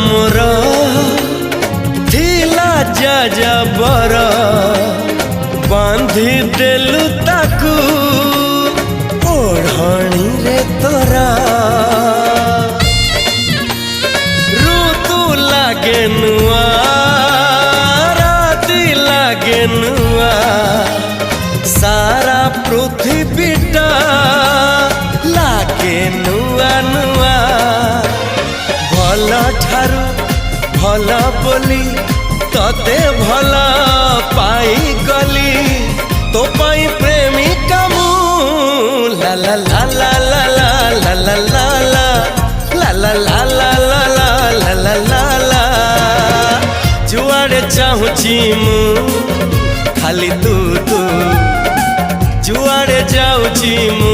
मोर थिला जबर बांधी देलु ताकू ओढ़णी रे तोरा ऋतु लागे नुआ राति लागे नुआ सारा पृथ्वीटा लागे नुआ नुआ भल ठारू भल बोली तते भल पाई गली तो पाई प्रेमिका मु ला ला ला ला ला ला ला ला ला ला ला ला ला ला ला ला ला जुआड़े चाहूची मु खाली तू तू जुआड़े जाऊची मु।